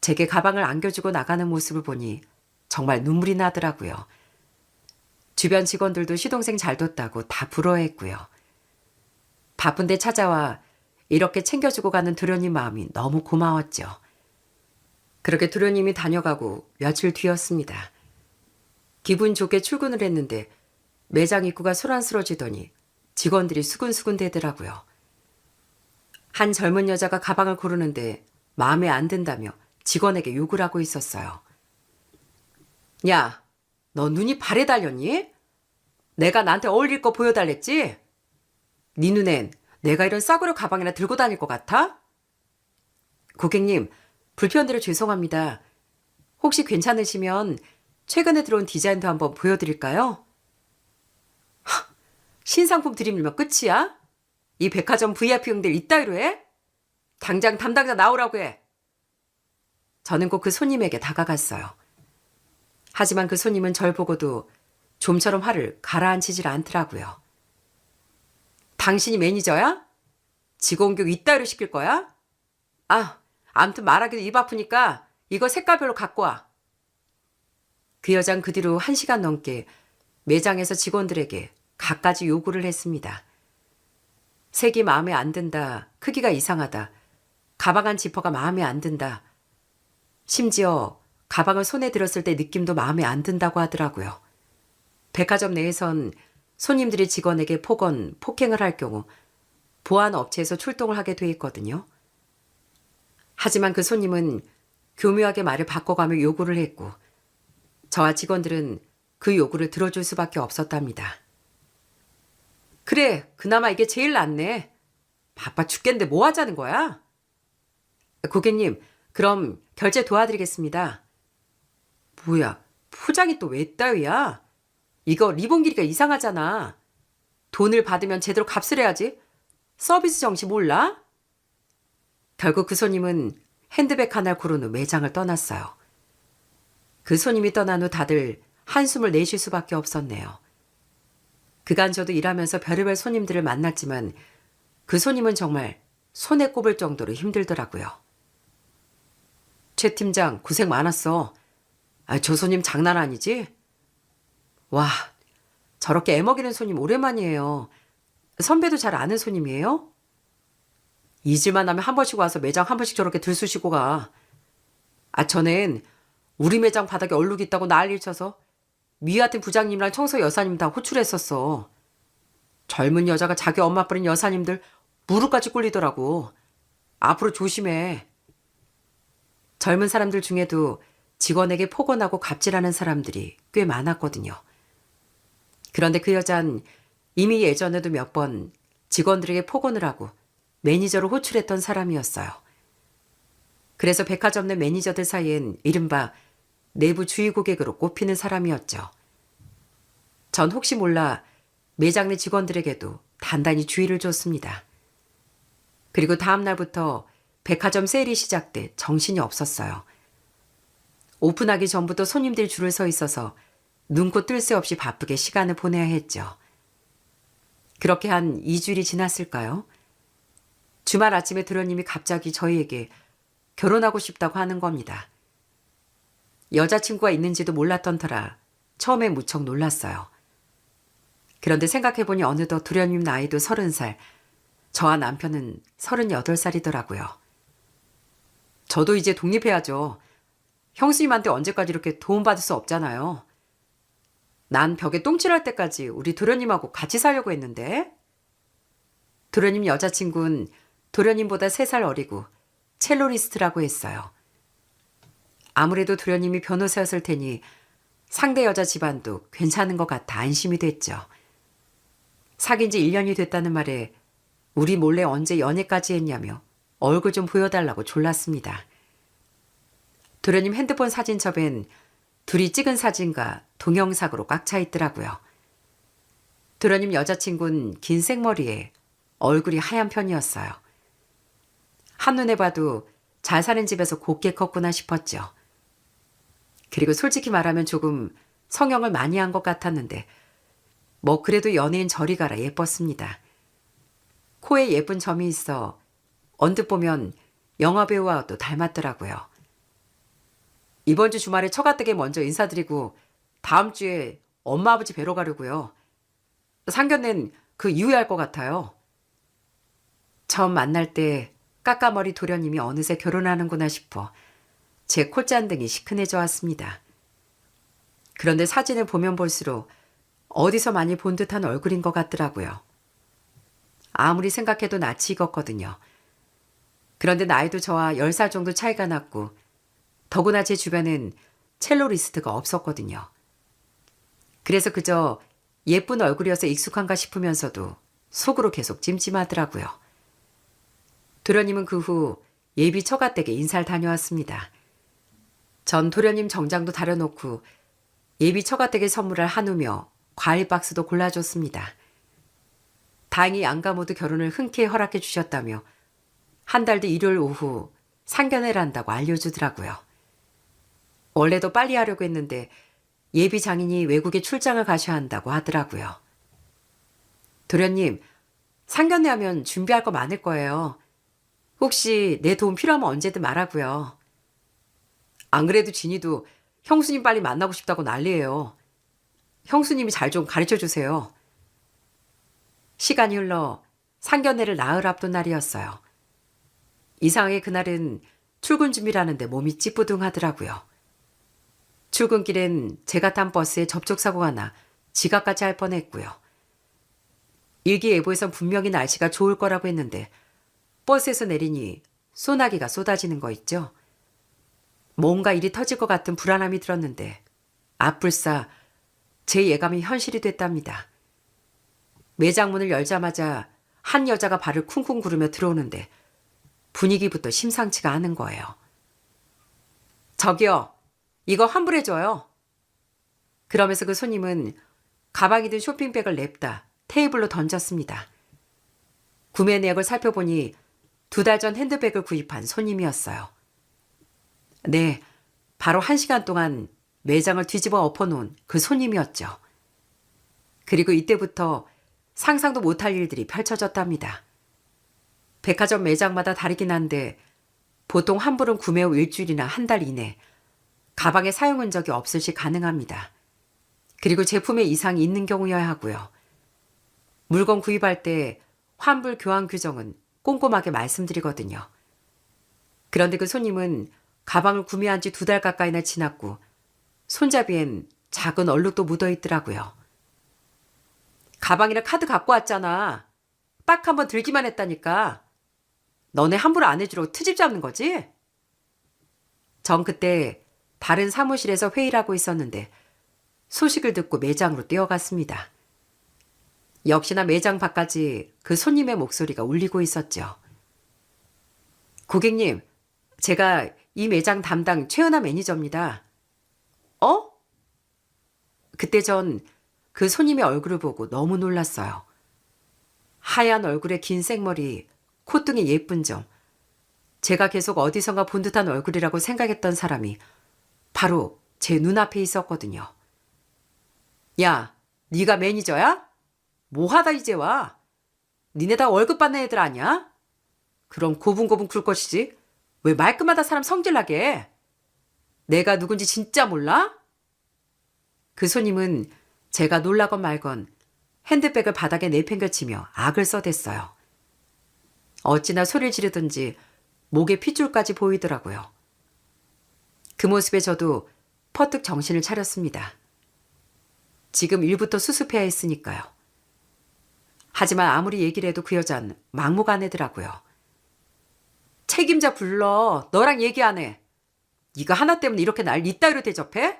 A: 제게 가방을 안겨주고 나가는 모습을 보니 정말 눈물이 나더라고요. 주변 직원들도 시동생 잘 뒀다고 다 부러워했고요. 바쁜데 찾아와 이렇게 챙겨주고 가는 도련님 마음이 너무 고마웠죠. 그렇게 도련님이 다녀가고 며칠 뒤였습니다. 기분 좋게 출근을 했는데 매장 입구가 소란스러지더니 직원들이 수근수근 대더라고요. 한 젊은 여자가 가방을 고르는데 마음에 안 든다며 직원에게 욕을 하고 있었어요. 야, 너 눈이 발에 달렸니? 내가 나한테 어울릴 거 보여달랬지? 네 눈엔 내가 이런 싸구려 가방이나 들고 다닐 것 같아? 고객님, 불편드려 죄송합니다. 혹시 괜찮으시면 최근에 들어온 디자인도 한번 보여드릴까요? 신상품 들이밀면 끝이야? 이 백화점 VIP용들 이따위로 해? 당장 담당자 나오라고 해. 저는 꼭 그 손님에게 다가갔어요. 하지만 그 손님은 절 보고도 좀처럼 화를 가라앉히질 않더라고요. 당신이 매니저야? 직원 교육 이따위로 시킬 거야? 아무튼 말하기도 입 아프니까 이거 색깔별로 갖고 와. 그 여잔 그 뒤로 1시간 넘게 매장에서 직원들에게 갖가지 요구를 했습니다. 색이 마음에 안 든다, 크기가 이상하다, 가방 안 지퍼가 마음에 안 든다. 심지어 가방을 손에 들었을 때 느낌도 마음에 안 든다고 하더라고요. 백화점 내에선 손님들이 직원에게 폭언, 폭행을 할 경우 보안 업체에서 출동을 하게 돼 있거든요. 하지만 그 손님은 교묘하게 말을 바꿔가며 요구를 했고 저와 직원들은 그 요구를 들어줄 수밖에 없었답니다. 그래, 그나마 이게 제일 낫네. 바빠 죽겠는데 뭐 하자는 거야? 고객님, 그럼 결제 도와드리겠습니다. 뭐야, 포장이 또 왜 따위야? 이거 리본 길이가 이상하잖아. 돈을 받으면 제대로 값을 해야지. 서비스 정시 몰라? 결국 그 손님은 핸드백 하나를 고른 후 매장을 떠났어요. 그 손님이 떠난 후 다들 한숨을 내쉴 수밖에 없었네요. 그간 저도 일하면서 별의별 손님들을 만났지만 그 손님은 정말 손에 꼽을 정도로 힘들더라고요. 최 팀장 고생 많았어. 저 손님 장난 아니지? 와, 저렇게 애먹이는 손님 오랜만이에요. 선배도 잘 아는 손님이에요? 잊을만 하면 한 번씩 와서 매장 한 번씩 저렇게 들쑤시고 가. 전엔 우리 매장 바닥에 얼룩이 있다고 난리를 쳐서 미 같은 부장님이랑 청소 여사님 다 호출했었어. 젊은 여자가 자기 엄마 뿌린 여사님들 무릎까지 꿇리더라고. 앞으로 조심해. 젊은 사람들 중에도 직원에게 폭언하고 갑질하는 사람들이 꽤 많았거든요. 그런데 그 여잔 이미 예전에도 몇 번 직원들에게 폭언을 하고 매니저로 호출했던 사람이었어요. 그래서 백화점 내 매니저들 사이엔 이른바 내부 주의 고객으로 꼽히는 사람이었죠. 전 혹시 몰라 매장 내 직원들에게도 단단히 주의를 줬습니다. 그리고 다음 날부터 백화점 세일이 시작돼 정신이 없었어요. 오픈하기 전부터 손님들이 줄을 서 있어서 눈코 뜰 새 없이 바쁘게 시간을 보내야 했죠. 그렇게 한 2주일이 지났을까요? 주말 아침에 도련님이 갑자기 저희에게 결혼하고 싶다고 하는 겁니다. 여자친구가 있는지도 몰랐던 터라 처음에 무척 놀랐어요. 그런데 생각해보니 어느덧 도련님 나이도 30살, 저와 남편은 38살이더라고요. 저도 이제 독립해야죠. 형수님한테 언제까지 이렇게 도움받을 수 없잖아요. 난 벽에 똥칠할 때까지 우리 도련님하고 같이 살려고 했는데. 도련님 여자친구는 도련님보다 3살 어리고 첼로리스트라고 했어요. 아무래도 도련님이 변호사였을 테니 상대 여자 집안도 괜찮은 것 같아 안심이 됐죠. 사귄 지 1년이 됐다는 말에 우리 몰래 언제 연애까지 했냐며 얼굴 좀 보여달라고 졸랐습니다. 도련님 핸드폰 사진첩엔 둘이 찍은 사진과 동영상으로 꽉 차 있더라고요. 도련님 여자친구는 긴 생머리에 얼굴이 하얀 편이었어요. 한눈에 봐도 잘 사는 집에서 곱게 컸구나 싶었죠. 그리고 솔직히 말하면 조금 성형을 많이 한 것 같았는데 뭐 그래도 연예인 저리 가라 예뻤습니다. 코에 예쁜 점이 있어 언뜻 보면 영화배우와도 닮았더라고요. 이번 주 주말에 처가댁에 먼저 인사드리고 다음 주에 엄마 아버지 뵈러 가려고요. 상견례는 그 이후에 할 것 같아요. 처음 만날 때 까까머리 도련님이 어느새 결혼하는구나 싶어 제 콧잔등이 시큰해져 왔습니다. 그런데 사진을 보면 볼수록 어디서 많이 본 듯한 얼굴인 것 같더라고요. 아무리 생각해도 낯이 익었거든요. 그런데 나이도 저와 10살 정도 차이가 났고 더구나 제 주변엔 첼로리스트가 없었거든요. 그래서 그저 예쁜 얼굴이어서 익숙한가 싶으면서도 속으로 계속 찜찜하더라고요. 도련님은 그 후 예비 처가댁에 인사를 다녀왔습니다. 전 도련님 정장도 다려놓고 예비 처가댁에 선물할 한우며 과일 박스도 골라줬습니다. 다행히 양가 모두 결혼을 흔쾌히 허락해 주셨다며 한 달 뒤 일요일 오후 상견례를 한다고 알려주더라고요. 원래도 빨리 하려고 했는데 예비 장인이 외국에 출장을 가셔야 한다고 하더라고요. 도련님, 상견례 하면 준비할 거 많을 거예요. 혹시 내 도움 필요하면 언제든 말하고요. 안 그래도 진이도 형수님 빨리 만나고 싶다고 난리예요. 형수님이 잘 좀 가르쳐 주세요. 시간이 흘러 상견례를 나흘 앞둔 날이었어요. 이상하게 그날은 출근 준비를 하는데 몸이 찌뿌둥하더라고요. 출근길엔 제가 탄 버스에 접촉사고가 나 지각까지 할 뻔했고요. 일기예보에선 분명히 날씨가 좋을 거라고 했는데 버스에서 내리니 소나기가 쏟아지는 거 있죠. 뭔가 일이 터질 것 같은 불안함이 들었는데 앞불싸 제 예감이 현실이 됐답니다. 매장 문을 열자마자 한 여자가 발을 쿵쿵 구르며 들어오는데 분위기부터 심상치가 않은 거예요. 저기요, 이거 환불해줘요. 그러면서 그 손님은 가방이 든 쇼핑백을 냅다 테이블로 던졌습니다. 구매 내역을 살펴보니 2달 전 핸드백을 구입한 손님이었어요. 네, 바로 1시간 동안 매장을 뒤집어 엎어놓은 그 손님이었죠. 그리고 이때부터 상상도 못할 일들이 펼쳐졌답니다. 백화점 매장마다 다르긴 한데 보통 환불은 구매 후 일주일이나 한 달 이내 가방에 사용 흔적이 없을 시 가능합니다. 그리고 제품에 이상이 있는 경우여야 하고요. 물건 구입할 때 환불 교환 규정은 꼼꼼하게 말씀드리거든요. 그런데 그 손님은 가방을 구매한 지 2달 가까이나 지났고 손잡이엔 작은 얼룩도 묻어 있더라고요. 가방이랑 카드 갖고 왔잖아. 딱 한번 들기만 했다니까. 너네 환불 안 해주려고 트집 잡는 거지? 전 그때 다른 사무실에서 회의를 하고 있었는데 소식을 듣고 매장으로 뛰어갔습니다. 역시나 매장 밖까지 그 손님의 목소리가 울리고 있었죠. 고객님, 제가 이 매장 담당 최은하 매니저입니다. 어? 그때 전 그 손님의 얼굴을 보고 너무 놀랐어요. 하얀 얼굴에 긴 생머리, 콧등에 예쁜 점. 제가 계속 어디선가 본 듯한 얼굴이라고 생각했던 사람이 바로 제 눈앞에 있었거든요. 야, 네가 매니저야? 뭐 하다 이제 와? 니네 다 월급 받는 애들 아니야? 그럼 고분고분 굴 것이지. 왜 말끝마다 사람 성질나게 해? 내가 누군지 진짜 몰라? 그 손님은 제가 놀라건 말건 핸드백을 바닥에 내팽겨치며 악을 써댔어요. 어찌나 소리를 지르든지 목에 핏줄까지 보이더라고요. 그 모습에 저도 퍼뜩 정신을 차렸습니다. 지금 일부터 수습해야 했으니까요. 하지만 아무리 얘기를 해도 그 여잔 막무가내더라고요. 책임자 불러. 너랑 얘기 안 해. 네가 하나 때문에 이렇게 날 이따위로 대접해?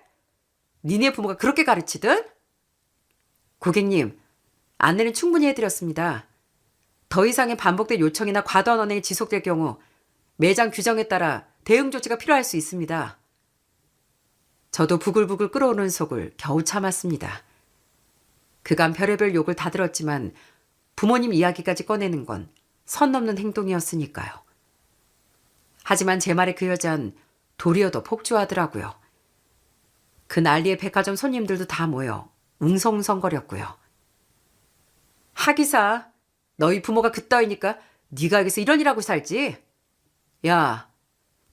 A: 니네 부모가 그렇게 가르치든? 고객님, 안내는 충분히 해드렸습니다. 더 이상의 반복된 요청이나 과도한 언행이 지속될 경우 매장 규정에 따라 대응 조치가 필요할 수 있습니다. 저도 부글부글 끓어오르는 속을 겨우 참았습니다. 그간 별의별 욕을 다 들었지만 부모님 이야기까지 꺼내는 건 선 넘는 행동이었으니까요. 하지만 제 말에 그 여잔 도리어 더 폭주하더라고요. 그 난리에 백화점 손님들도 다 모여 웅성웅성거렸고요. 하기사, 너희 부모가 그따위니까 네가 여기서 이런 일하고 살지? 야,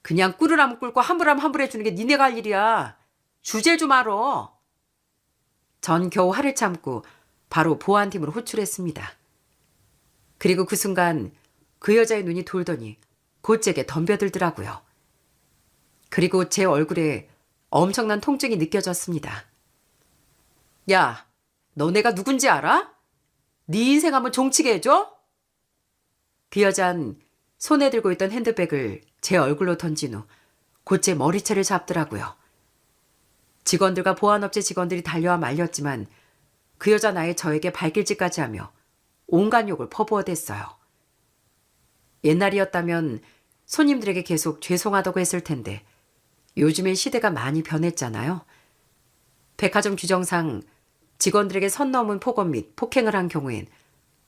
A: 그냥 꿀으라면 꿀고 환불하면 환불해주는 게 니네가 할 일이야. 주제를 좀 알아. 전 겨우 화를 참고 바로 보안팀으로 호출했습니다. 그리고 그 순간 그 여자의 눈이 돌더니 곧제게 덤벼들더라고요. 그리고 제 얼굴에 엄청난 통증이 느껴졌습니다. 야, 너네가 누군지 알아? 네 인생 한번 종치게 해줘? 그 여잔 손에 들고 있던 핸드백을 제 얼굴로 던진 후 곧제 머리채를 잡더라고요. 직원들과 보안업체 직원들이 달려와 말렸지만 그 여자 나의 저에게 발길질까지 하며 온갖 욕을 퍼부어댔어요. 옛날이었다면 손님들에게 계속 죄송하다고 했을 텐데 요즘엔 시대가 많이 변했잖아요. 백화점 규정상 직원들에게 선 넘은 폭언 및 폭행을 한 경우엔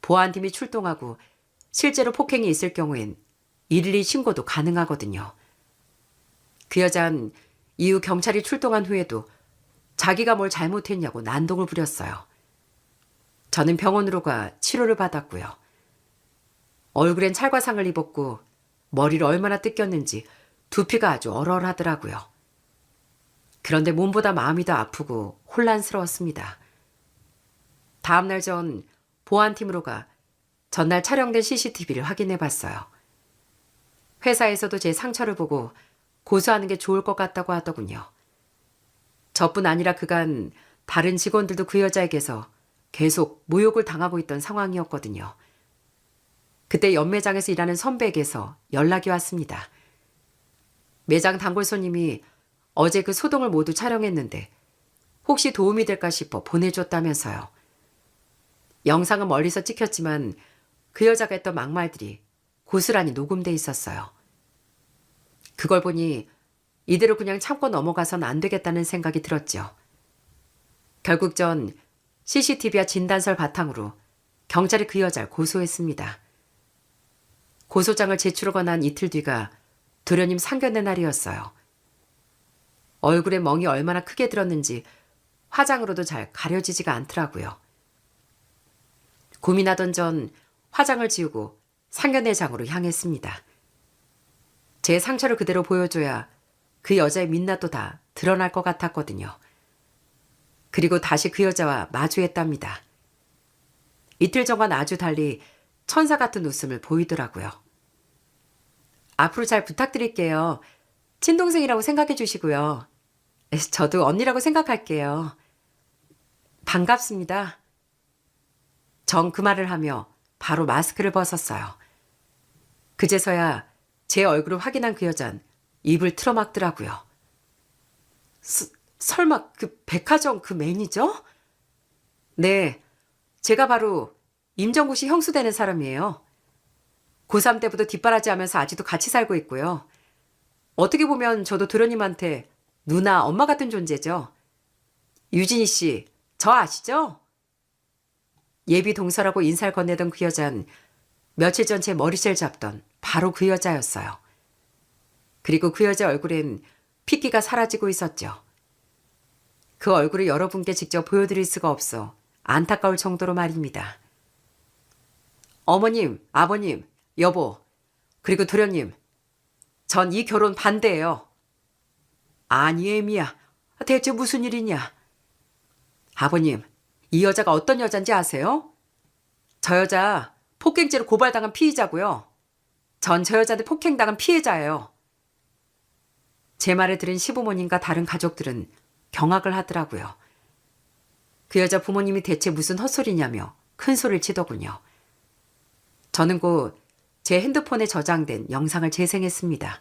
A: 보안팀이 출동하고 실제로 폭행이 있을 경우엔 112 신고도 가능하거든요. 그 여잔 이후 경찰이 출동한 후에도 자기가 뭘 잘못했냐고 난동을 부렸어요. 저는 병원으로 가 치료를 받았고요. 얼굴엔 찰과상을 입었고 머리를 얼마나 뜯겼는지 두피가 아주 얼얼하더라고요. 그런데 몸보다 마음이 더 아프고 혼란스러웠습니다. 다음날 전 보안팀으로 가 전날 촬영된 CCTV를 확인해 봤어요. 회사에서도 제 상처를 보고 고소하는 게 좋을 것 같다고 하더군요. 저뿐 아니라 그간 다른 직원들도 그 여자에게서 계속 모욕을 당하고 있던 상황이었거든요. 그때 연매장에서 일하는 선배에게서 연락이 왔습니다. 매장 단골 손님이 어제 그 소동을 모두 촬영했는데 혹시 도움이 될까 싶어 보내줬다면서요. 영상은 멀리서 찍혔지만 그 여자가 했던 막말들이 고스란히 녹음돼 있었어요. 그걸 보니 이대로 그냥 참고 넘어가선 안 되겠다는 생각이 들었죠. 결국 전 CCTV와 진단서를 바탕으로 경찰이 그 여자를 고소했습니다. 고소장을 제출하고 난 이틀 뒤가 도련님 상견례 날이었어요. 얼굴에 멍이 얼마나 크게 들었는지 화장으로도 잘 가려지지가 않더라고요. 고민하던 전 화장을 지우고 상견례장으로 향했습니다. 제 상처를 그대로 보여줘야 그 여자의 민낯도 다 드러날 것 같았거든요. 그리고 다시 그 여자와 마주했답니다. 이틀 전과는 아주 달리 천사 같은 웃음을 보이더라고요. 앞으로 잘 부탁드릴게요. 친동생이라고 생각해 주시고요. 저도 언니라고 생각할게요. 반갑습니다. 전 그 말을 하며 바로 마스크를 벗었어요. 그제서야 제 얼굴을 확인한 그 여잔 입을 틀어막더라고요. 설마 그 백화점 그 매니저? 네, 제가 바로 임정구 씨 형수 되는 사람이에요. 고3 때부터 뒷바라지하면서 아직도 같이 살고 있고요. 어떻게 보면 저도 도련님한테 누나, 엄마 같은 존재죠. 유진희 씨, 저 아시죠? 예비 동서라고 인사를 건네던 그 여잔 며칠 전 제 머리채를 잡던 바로 그 여자였어요. 그리고 그 여자 얼굴엔 핏기가 사라지고 있었죠. 그 얼굴을 여러분께 직접 보여드릴 수가 없어 안타까울 정도로 말입니다. 어머님, 아버님, 여보, 그리고 도련님, 전 이 결혼 반대예요. 아니, 애미야. 대체 무슨 일이냐? 아버님, 이 여자가 어떤 여잔지 아세요? 저 여자 폭행죄로 고발당한 피의자고요. 전 저 여자한테 폭행당한 피해자예요. 제 말을 들은 시부모님과 다른 가족들은 경악을 하더라고요. 그 여자 부모님이 대체 무슨 헛소리냐며 큰 소리를 치더군요. 저는 곧 제 핸드폰에 저장된 영상을 재생했습니다.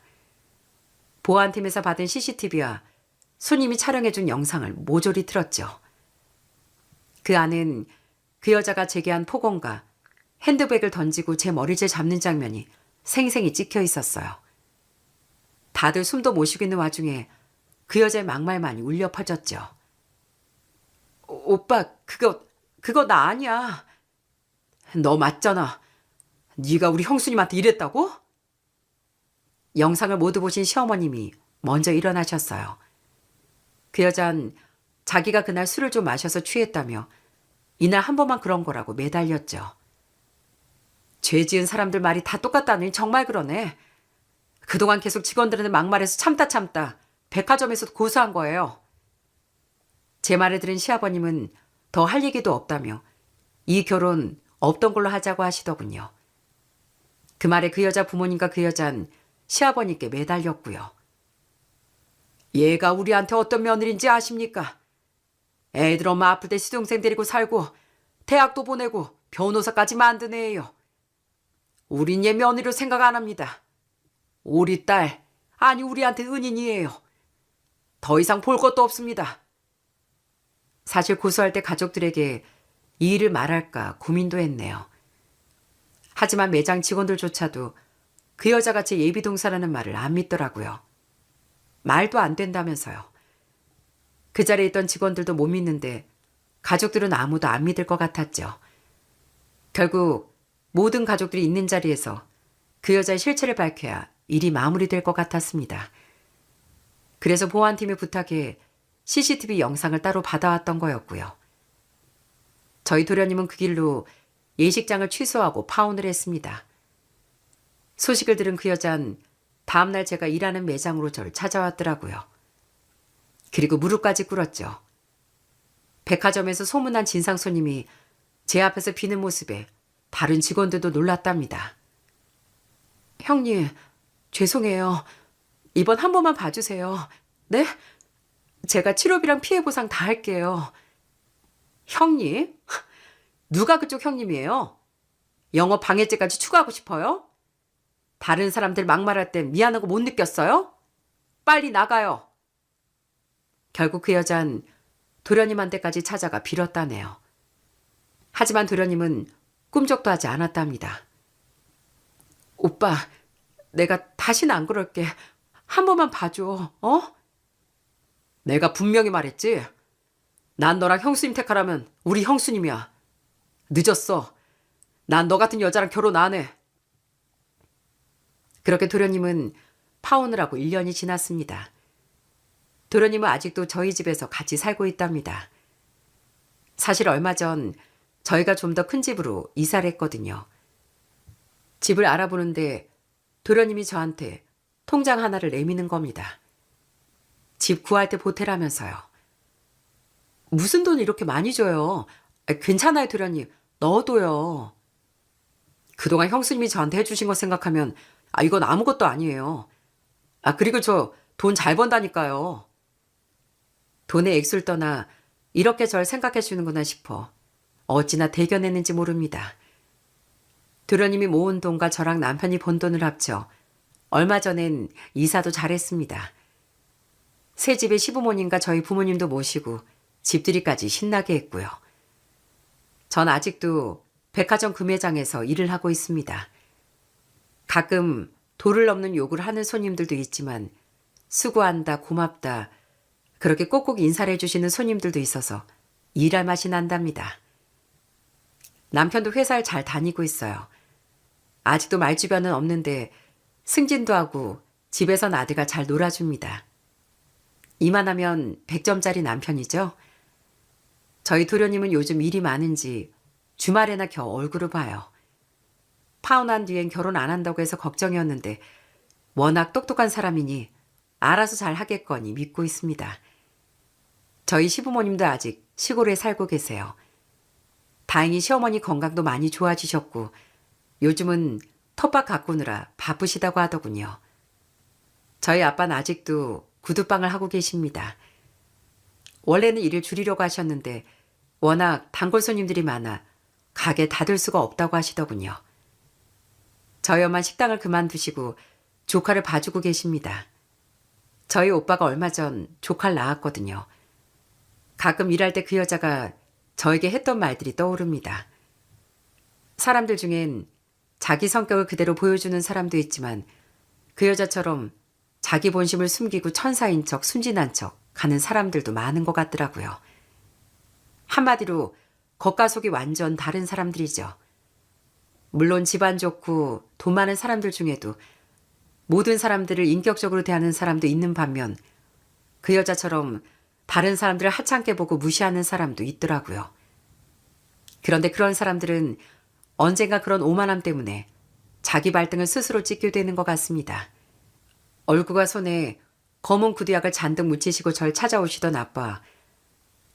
A: 보안팀에서 받은 CCTV와 손님이 촬영해준 영상을 모조리 틀었죠. 그 안은 그 여자가 제게 한 폭언과 핸드백을 던지고 제 머리를 잡는 장면이 생생히 찍혀 있었어요. 다들 숨도 못 쉬고 있는 와중에 그 여자의 막말만이 울려 퍼졌죠. 오빠, 그거 나 아니야. 너 맞잖아. 네가 우리 형수님한테 이랬다고? 영상을 모두 보신 시어머님이 먼저 일어나셨어요. 그 여잔 자기가 그날 술을 좀 마셔서 취했다며 이날 한 번만 그런 거라고 매달렸죠. 죄 지은 사람들 말이 다 똑같다니 정말 그러네. 그동안 계속 직원들한테 막말해서 참다 백화점에서 고소한 거예요. 제 말을 들은 시아버님은 더 할 얘기도 없다며 이 결혼 없던 걸로 하자고 하시더군요. 그 말에 그 여자 부모님과 그 여잔 시아버님께 매달렸고요. 얘가 우리한테 어떤 며느리인지 아십니까? 애들 엄마 아플 때 시동생 데리고 살고 대학도 보내고 변호사까지 만든 애예요. 우린 얘 며느리로 생각 안 합니다. 우리 딸, 아니 우리한테 은인이에요. 더 이상 볼 것도 없습니다. 사실 고소할 때 가족들에게 이 일을 말할까 고민도 했네요. 하지만 매장 직원들조차도 그 여자가 제 예비동사라는 말을 안 믿더라고요. 말도 안 된다면서요. 그 자리에 있던 직원들도 못 믿는데 가족들은 아무도 안 믿을 것 같았죠. 결국 모든 가족들이 있는 자리에서 그 여자의 실체를 밝혀야 일이 마무리될 것 같았습니다. 그래서 보안팀에 부탁해 CCTV 영상을 따로 받아왔던 거였고요. 저희 도련님은 그 길로 예식장을 취소하고 파혼을 했습니다. 소식을 들은 그 여잔 다음날 제가 일하는 매장으로 저를 찾아왔더라고요. 그리고 무릎까지 꿇었죠. 백화점에서 소문난 진상 손님이 제 앞에서 비는 모습에 다른 직원들도 놀랐답니다. 형님, 죄송해요. 이번 한 번만 봐주세요. 네? 제가 치료비랑 피해보상 다 할게요. 형님? 누가 그쪽 형님이에요? 영업 방해죄까지 추가하고 싶어요? 다른 사람들 막말할 땐 미안하고 못 느꼈어요? 빨리 나가요. 결국 그 여잔 도련님한테까지 찾아가 빌었다네요. 하지만 도련님은 꿈쩍도 하지 않았답니다. 오빠, 내가 다시는 안 그럴게. 한 번만 봐줘, 어? 내가 분명히 말했지? 난 너랑 형수님 택하라면 우리 형수님이야. 늦었어. 난 너 같은 여자랑 결혼 안 해. 그렇게 도련님은 파혼을 하고 1년이 지났습니다. 도련님은 아직도 저희 집에서 같이 살고 있답니다. 사실 얼마 전 저희가 좀 더 큰 집으로 이사를 했거든요. 집을 알아보는데 도련님이 저한테 통장 하나를 내미는 겁니다. 집 구할 때 보태라면서요. 무슨 돈 이렇게 많이 줘요? 괜찮아요, 도련님. 넣어둬요. 그동안 형수님이 저한테 해주신 거 생각하면 이건 아무것도 아니에요. 그리고 저 돈 잘 번다니까요. 돈의 액수를 떠나 이렇게 절 생각해 주는구나 싶어 어찌나 대견했는지 모릅니다. 도련님이 모은 돈과 저랑 남편이 번 돈을 합쳐 얼마 전엔 이사도 잘했습니다. 새 집에 시부모님과 저희 부모님도 모시고 집들이까지 신나게 했고요. 전 아직도 백화점 금매장에서 일을 하고 있습니다. 가끔 도를 넘는 욕을 하는 손님들도 있지만 수고한다, 고맙다, 그렇게 꼭꼭 인사를 해주시는 손님들도 있어서 일할 맛이 난답니다. 남편도 회사를 잘 다니고 있어요. 아직도 말주변은 없는데 승진도 하고 집에선 아들과 잘 놀아줍니다. 이만하면 100점짜리 남편이죠. 저희 도련님은 요즘 일이 많은지 주말에나 겨우 얼굴을 봐요. 파혼한 뒤엔 결혼 안 한다고 해서 걱정이었는데 워낙 똑똑한 사람이니 알아서 잘 하겠거니 믿고 있습니다. 저희 시부모님도 아직 시골에 살고 계세요. 다행히 시어머니 건강도 많이 좋아지셨고 요즘은 텃밭 가꾸느라 바쁘시다고 하더군요. 저희 아빠는 아직도 구두방을 하고 계십니다. 원래는 일을 줄이려고 하셨는데 워낙 단골 손님들이 많아 가게 닫을 수가 없다고 하시더군요. 저희 엄마 식당을 그만두시고 조카를 봐주고 계십니다. 저희 오빠가 얼마 전 조카를 낳았거든요. 가끔 일할 때 그 여자가 저에게 했던 말들이 떠오릅니다. 사람들 중엔 자기 성격을 그대로 보여주는 사람도 있지만 그 여자처럼 자기 본심을 숨기고 천사인 척 순진한 척 가는 사람들도 많은 것 같더라고요. 한마디로 겉과 속이 완전 다른 사람들이죠. 물론 집안 좋고 돈 많은 사람들 중에도 모든 사람들을 인격적으로 대하는 사람도 있는 반면 그 여자처럼 다른 사람들을 하찮게 보고 무시하는 사람도 있더라고요. 그런데 그런 사람들은 언젠가 그런 오만함 때문에 자기 발등을 스스로 찢게 되는 것 같습니다. 얼굴과 손에 검은 구두약을 잔뜩 묻히시고 절 찾아오시던 아빠,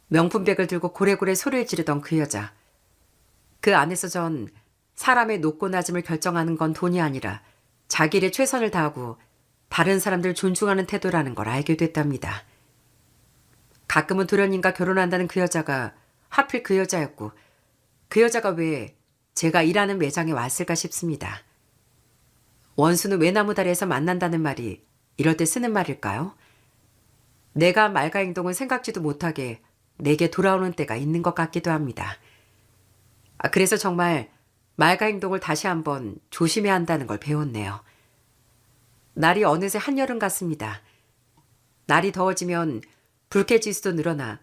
A: 명품백을 들고 고래고래 소리를 지르던 그 여자. 그 안에서 전 사람의 높고 낮음을 결정하는 건 돈이 아니라 자기 일에 최선을 다하고 다른 사람들 존중하는 태도라는 걸 알게 됐답니다. 가끔은 도련님과 결혼한다는 그 여자가 하필 그 여자였고 그 여자가 왜 제가 일하는 매장에 왔을까 싶습니다. 원수는 외나무다리에서 만난다는 말이 이럴 때 쓰는 말일까요? 내가 한 말과 행동은 생각지도 못하게 내게 돌아오는 때가 있는 것 같기도 합니다. 그래서 정말 말과 행동을 다시 한번 조심해야 한다는 걸 배웠네요. 날이 어느새 한여름 같습니다. 날이 더워지면 불쾌지수도 늘어나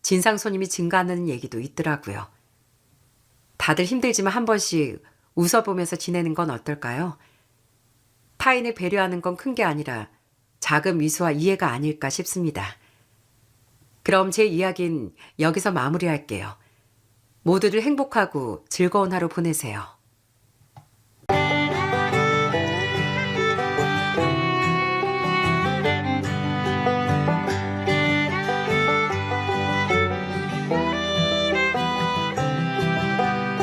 A: 진상 손님이 증가하는 얘기도 있더라고요. 다들 힘들지만 한 번씩 웃어보면서 지내는 건 어떨까요? 타인을 배려하는 건 큰 게 아니라 작은 미소와 이해가 아닐까 싶습니다. 그럼 제 이야기는 여기서 마무리할게요. 모두들 행복하고 즐거운 하루 보내세요.